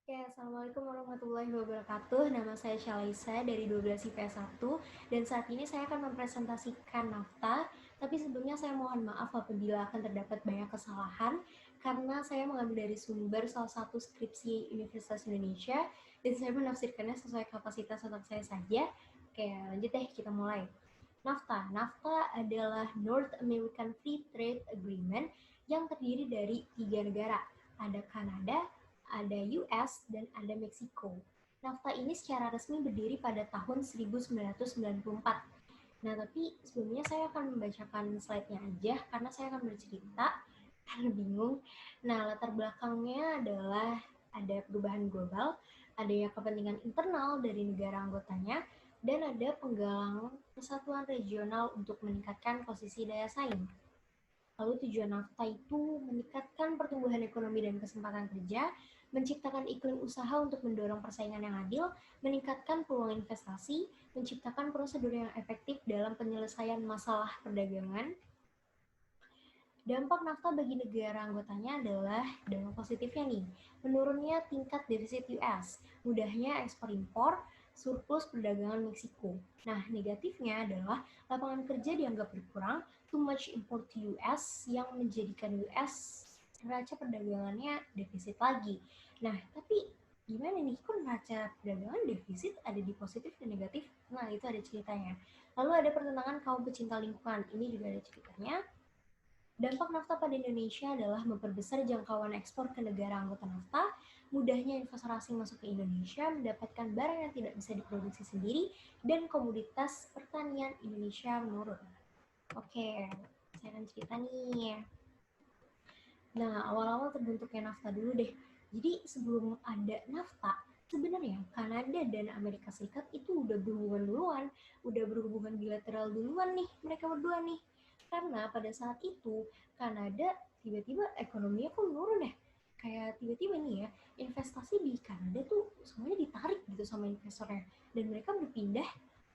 Oke, Assalamualaikum warahmatullahi wabarakatuh. Nama saya Shalisa dari 12 IPS 1 dan saat ini saya akan mempresentasikan nafta. Tapi sebelumnya saya mohon maaf apabila akan terdapat banyak kesalahan karena saya mengambil dari sumber salah satu skripsi Universitas Indonesia dan saya menafsirkannya sesuai kapasitas otak saya saja. Oke, lanjut deh, kita mulai. NAFTA. NAFTA adalah North American Free Trade Agreement yang terdiri dari 3 negara. Ada Kanada, ada US, dan ada Meksiko. NAFTA ini secara resmi berdiri pada tahun 1994. Nah, tapi sebelumnya saya akan membacakan slide-nya aja karena saya akan bercerita karena bingung. Nah, latar belakangnya adalah ada perubahan global, adanya kepentingan internal dari negara anggotanya, dan ada penggalang persatuan regional untuk meningkatkan posisi daya saing. Lalu tujuan NAFTA itu meningkatkan pertumbuhan ekonomi dan kesempatan kerja, menciptakan iklim usaha untuk mendorong persaingan yang adil, meningkatkan peluang investasi, menciptakan prosedur yang efektif dalam penyelesaian masalah perdagangan. Dampak NAFTA bagi negara anggotanya adalah dampak positifnya nih, menurunnya tingkat defisit US, mudahnya ekspor impor, surplus perdagangan Meksiko. Nah, negatifnya adalah lapangan kerja dianggap berkurang, too much import to US yang menjadikan US neraca perdagangannya defisit lagi. Nah, tapi gimana nih, kok neraca perdagangan defisit ada di positif dan negatif? Nah, itu ada ceritanya. Lalu ada pertentangan kaum pecinta lingkungan, ini juga ada ceritanya. Dampak NAFTA pada Indonesia adalah memperbesar jangkauan ekspor ke negara anggota NAFTA, mudahnya investor asing masuk ke Indonesia, mendapatkan barang yang tidak bisa diproduksi sendiri, dan komoditas pertanian Indonesia menurun. Oke, saya akan cerita nih. Nah, awal-awal terbentuknya NAFTA dulu deh. Jadi sebelum ada NAFTA, sebenarnya Kanada dan Amerika Serikat itu udah berhubungan duluan, udah berhubungan bilateral duluan nih, mereka berdua nih. Karena pada saat itu Kanada tiba-tiba ekonominya kok menurun ya. Kayak tiba-tiba nih ya, investasi di Kanada tuh semuanya ditarik gitu sama investornya. Dan mereka berpindah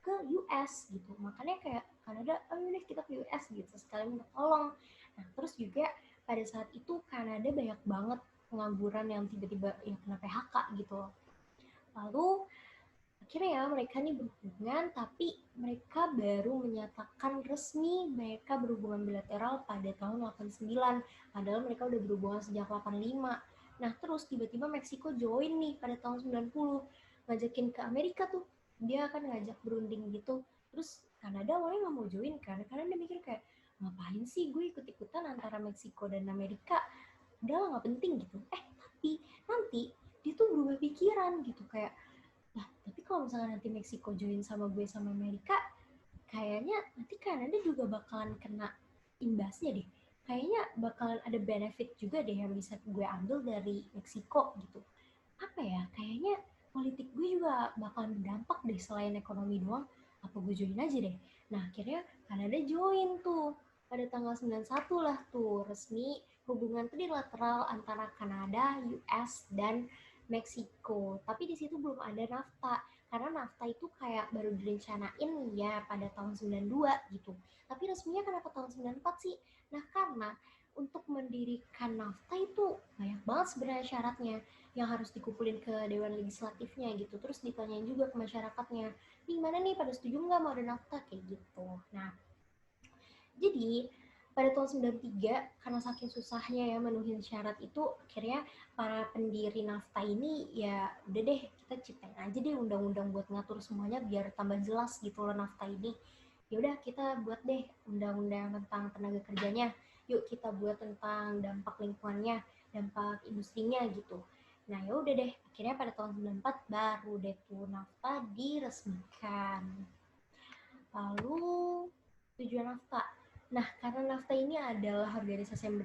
ke US gitu. Makanya kayak Kanada, oh yaudah kita ke US gitu, sekalian minta tolong. Nah, terus juga pada saat itu Kanada banyak banget pengangguran yang tiba-tiba ya kena PHK gitu loh. Lalu akhirnya ya mereka nih berhubungan, tapi mereka baru menyatakan resmi mereka berhubungan bilateral pada tahun 89, padahal mereka udah berhubungan sejak 85. Nah terus tiba-tiba Meksiko join nih pada tahun 90, ngajakin ke Amerika tuh, dia akan ngajak berunding gitu. Terus Kanada awalnya nggak mau join kan, karena dia mikir kayak ngapain sih gue ikut-ikutan antara Meksiko dan Amerika, udah nggak penting gitu. Tapi nanti dia tuh berubah pikiran gitu, kayak nah, tapi kalau misalnya nanti Meksiko join sama gue sama Amerika, kayaknya nanti Kanada juga bakalan kena imbasnya deh. Kayaknya bakalan ada benefit juga deh yang bisa gue ambil dari Meksiko gitu. Apa ya, kayaknya politik gue juga bakalan berdampak deh selain ekonomi doang. Apa gue join aja deh. Nah, akhirnya Kanada join tuh. Pada tanggal 91 lah tuh resmi hubungan trilateral antara Kanada, US, dan Meksiko. Tapi di situ belum ada NAFTA karena NAFTA itu kayak baru direncanain ya pada tahun 92 gitu. Tapi resminya kenapa tahun 94 sih? Nah, karena untuk mendirikan NAFTA itu banyak banget sebenarnya syaratnya yang harus dikumpulin ke Dewan Legislatifnya gitu. Terus ditanyain juga ke masyarakatnya, gimana nih pada setuju nggak mau ada NAFTA kayak gitu. Nah, jadi pada tahun 93 karena saking susahnya ya menuhin syarat itu, akhirnya para pendiri NAFTA ini ya udah deh kita ciptain aja deh undang-undang buat ngatur semuanya biar tambah jelas gitu loh NAFTA ini. Ya udah kita buat deh undang-undang tentang tenaga kerjanya. Yuk kita buat tentang dampak lingkungannya, dampak industrinya gitu. Nah ya udah deh, akhirnya pada tahun 94 baru deh tuh NAFTA diresmikan. Lalu tujuan NAFTA. Nah, karena NAFTA ini adalah organisasi yang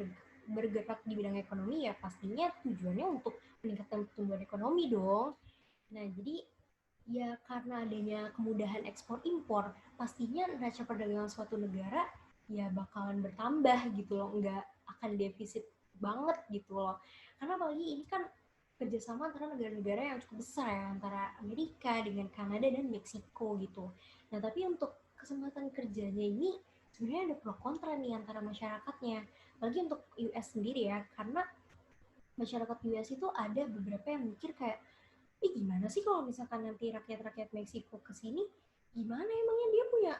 bergerak di bidang ekonomi, ya pastinya tujuannya untuk meningkatkan pertumbuhan ekonomi dong. Nah, jadi ya karena adanya kemudahan ekspor impor, pastinya neraca perdagangan suatu negara ya bakalan bertambah gitu loh, nggak akan defisit banget gitu loh. Karena apalagi ini kan kerjasama antara negara-negara yang cukup besar ya, antara Amerika dengan Kanada dan Meksiko gitu. Nah, tapi untuk kesempatan kerjanya ini sebenarnya ada pro kontra nih antara masyarakatnya. Apalagi untuk US sendiri ya, karena masyarakat US itu ada beberapa yang mikir kayak, gimana sih kalau misalkan nanti rakyat-rakyat Meksiko ke sini, gimana emangnya dia punya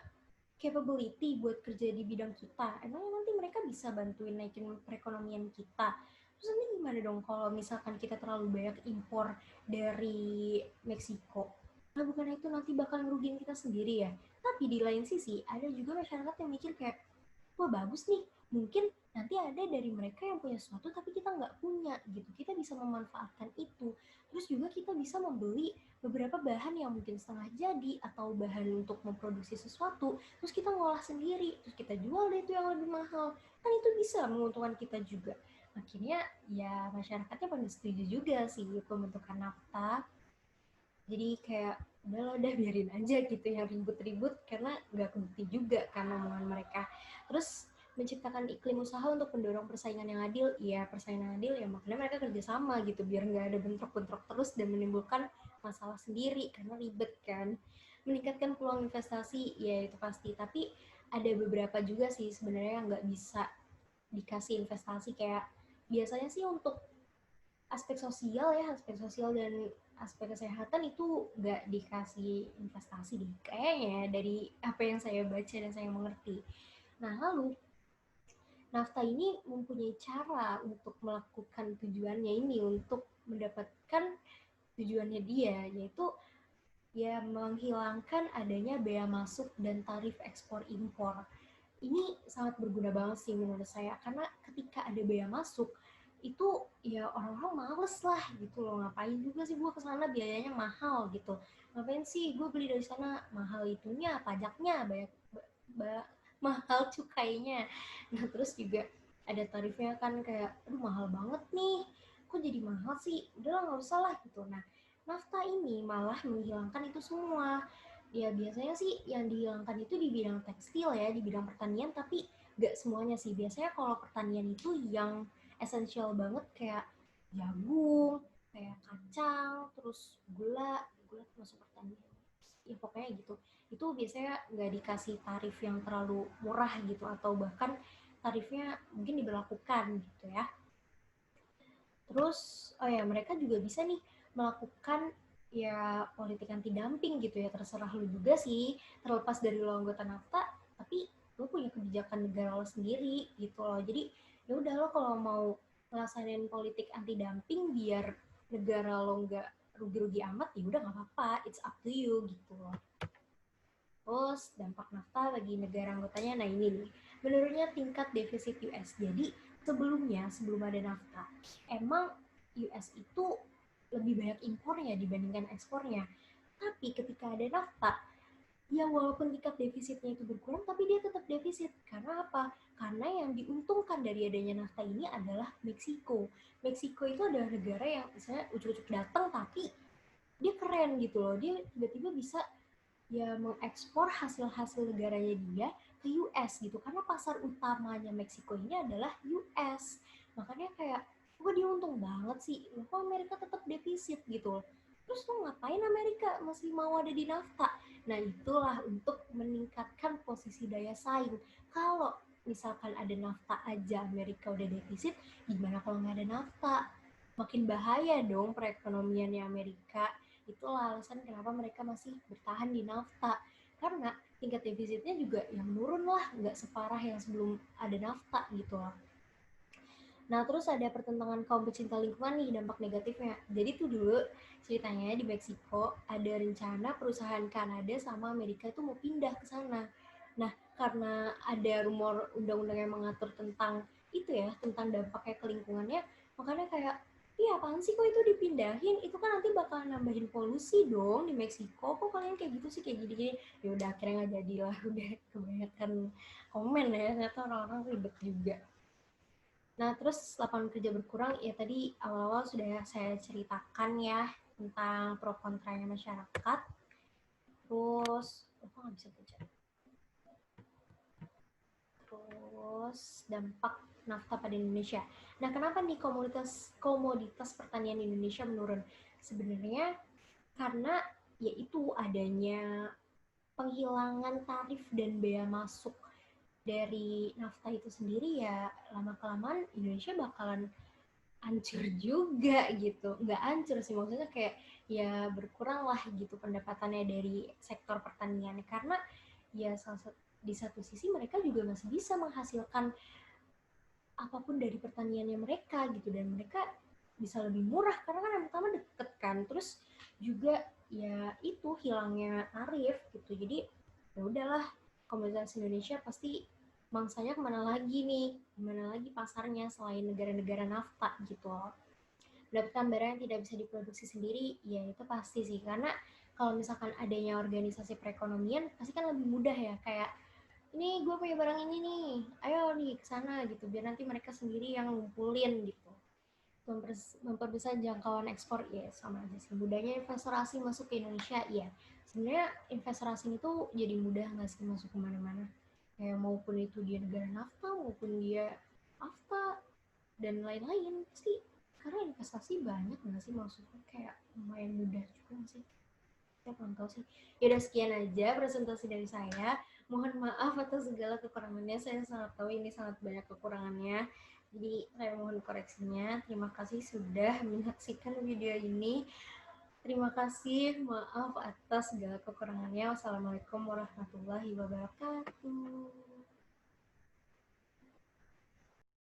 capability buat kerja di bidang kita? Emangnya nanti mereka bisa bantuin naikin perekonomian kita? Terus nanti gimana dong kalau misalkan kita terlalu banyak impor dari Meksiko? Nah, bukan itu nanti bakal ngerugiin kita sendiri ya? Tapi di lain sisi, ada juga masyarakat yang mikir kayak, wah bagus nih, mungkin nanti ada dari mereka yang punya sesuatu tapi kita nggak punya gitu, kita bisa memanfaatkan itu, terus juga kita bisa membeli beberapa bahan yang mungkin setengah jadi atau bahan untuk memproduksi sesuatu, terus kita ngolah sendiri, terus kita jual deh itu yang lebih mahal, kan itu bisa menguntungkan kita juga. Akhirnya ya masyarakatnya pada setuju juga sih pembentukan NAFTA. Jadi kayak udah biarin aja gitu yang ribut-ribut karena nggak kebukti juga kan omongan mereka. Terus menciptakan iklim usaha untuk mendorong persaingan yang adil, ya persaingan adil ya makanya mereka kerjasama gitu biar nggak ada bentrok-bentrok terus dan menimbulkan masalah sendiri karena ribet kan. Meningkatkan peluang investasi ya itu pasti, tapi ada beberapa juga sih sebenarnya yang nggak bisa dikasih investasi, kayak biasanya sih untuk aspek sosial dan aspek kesehatan itu nggak dikasih investasi deh kayaknya ya, dari apa yang saya baca dan saya mengerti. Nah lalu NAFTA ini mempunyai cara untuk melakukan tujuannya ini, untuk mendapatkan tujuannya dia, yaitu ya menghilangkan adanya bea masuk dan tarif ekspor impor. Ini sangat berguna banget sih menurut saya, karena ketika ada bea masuk itu ya orang-orang males lah gitu loh, ngapain juga sih gue kesana biayanya mahal gitu, ngapain sih gue beli dari sana, mahal itunya pajaknya banyak, mahal cukainya. Nah terus juga ada tarifnya kan, kayak aduh mahal banget nih, kok jadi mahal sih, udah nggak usah lah gitu. Nah NAFTA ini malah menghilangkan itu semua. Ya biasanya sih yang dihilangkan itu di bidang tekstil ya, di bidang pertanian, tapi gak semuanya sih. Biasanya kalau pertanian itu yang esensial banget kayak jagung, kayak kacang, terus gula, gula termasuk pertanian. Ya pokoknya gitu. Itu biasanya nggak dikasih tarif yang terlalu murah gitu, atau bahkan tarifnya mungkin diberlakukan gitu ya. Terus, oh ya, mereka juga bisa nih melakukan ya politik anti dumping gitu ya, terserah lu juga sih, terlepas dari lo anggota NAFTA, tapi lu punya kebijakan negara lo sendiri gitu loh. Jadi ya udah, lo kalau mau ngelaksanain politik anti dumping biar negara lo nggak rugi-rugi amat, ya udah nggak apa-apa, it's up to you gitu loh. Terus dampak NAFTA bagi negara anggotanya, nah ini nih, menurunnya tingkat defisit US. Jadi sebelumnya, sebelum ada NAFTA, emang US itu lebih banyak impornya dibandingkan ekspornya. Tapi ketika ada NAFTA, ya walaupun tingkat defisitnya itu berkurang, tapi dia tetap defisit. Karena apa? Karena yang diuntungkan dari adanya NAFTA ini adalah Meksiko. Meksiko itu adalah negara yang misalnya ujuk-ujuk datang, tapi dia keren gitu loh. Dia tiba-tiba bisa ya mengekspor hasil-hasil negaranya dia ke US gitu, karena pasar utamanya Meksiko ini adalah US. Makanya kayak gue diuntung banget sih, kok Amerika tetap defisit gitu. Terus lo ngapain Amerika masih mau ada di NAFTA? Nah itulah untuk meningkatkan posisi daya saing. Kalau misalkan ada NAFTA aja Amerika udah defisit, gimana kalau nggak ada NAFTA? Makin bahaya dong perekonomiannya Amerika. Itulah alasan kenapa mereka masih bertahan di NAFTA. Karena tingkat defisitnya juga yang menurun lah, nggak separah yang sebelum ada NAFTA gitu loh. Nah, terus ada pertentangan kaum pecinta lingkungan nih, dampak negatifnya. Jadi tuh dulu ceritanya di Meksiko ada rencana perusahaan Kanada sama Amerika itu mau pindah ke sana. Nah, karena ada rumor undang-undang yang mengatur tentang itu ya, tentang dampaknya ke lingkungannya, makanya kayak, iya apaan sih kok itu dipindahin? Itu kan nanti bakal nambahin polusi dong di Meksiko. Kok kalian kayak gitu sih, kayak gini-gini? Ya udah akhirnya nggak jadi lah, udah kebanyakan komen ya, ternyata orang-orang ribet juga. Nah, terus lapangan kerja berkurang, ya tadi awal-awal sudah saya ceritakan ya tentang pro kontranya masyarakat. Terus, apa nggak bisa baca? Terus dampak NAFTA pada Indonesia. Nah, kenapa nih komoditas pertanian Indonesia menurun? Sebenarnya karena yaitu adanya penghilangan tarif dan bea masuk dari NAFTA itu sendiri, ya lama kelamaan Indonesia bakalan hancur juga gitu. Nggak hancur sih, maksudnya kayak ya berkurang lah gitu pendapatannya dari sektor pertanian, karena ya di satu sisi mereka juga masih bisa menghasilkan apapun dari pertaniannya mereka gitu, dan mereka bisa lebih murah karena kan yang pertama deket kan, terus juga ya itu hilangnya tarif gitu. Jadi ya udahlah, komunitas Indonesia pasti mangsanya kemana lagi nih, kemana lagi pasarnya selain negara-negara nafta gitu loh. Mendapatkan barang yang tidak bisa diproduksi sendiri, ya itu pasti sih, karena kalau misalkan adanya organisasi perekonomian pasti kan lebih mudah ya, kayak ini gue punya barang ini nih, ayo nih ke sana gitu, biar nanti mereka sendiri yang ngumpulin gitu. Memperbesar jangkauan ekspor, ya sama aja sih. Mudahnya investor asing masuk ke Indonesia, ya sebenarnya investor asing itu jadi mudah nggak sih masuk kemana-mana, kayak maupun itu dia negara nafta maupun dia AFTA dan lain-lain, pasti karena investasi banyak nggak sih, maksudnya kayak lumayan mudah juga sih. Saya kurang tahu sih. Ya udah, sekian aja presentasi dari saya. Mohon maaf atas segala kekurangannya. Saya sangat tahu ini sangat banyak kekurangannya. Jadi saya mohon koreksinya. Terima kasih sudah menyaksikan video ini. Terima kasih. Maaf atas segala kekurangannya. Wassalamualaikum warahmatullahi wabarakatuh.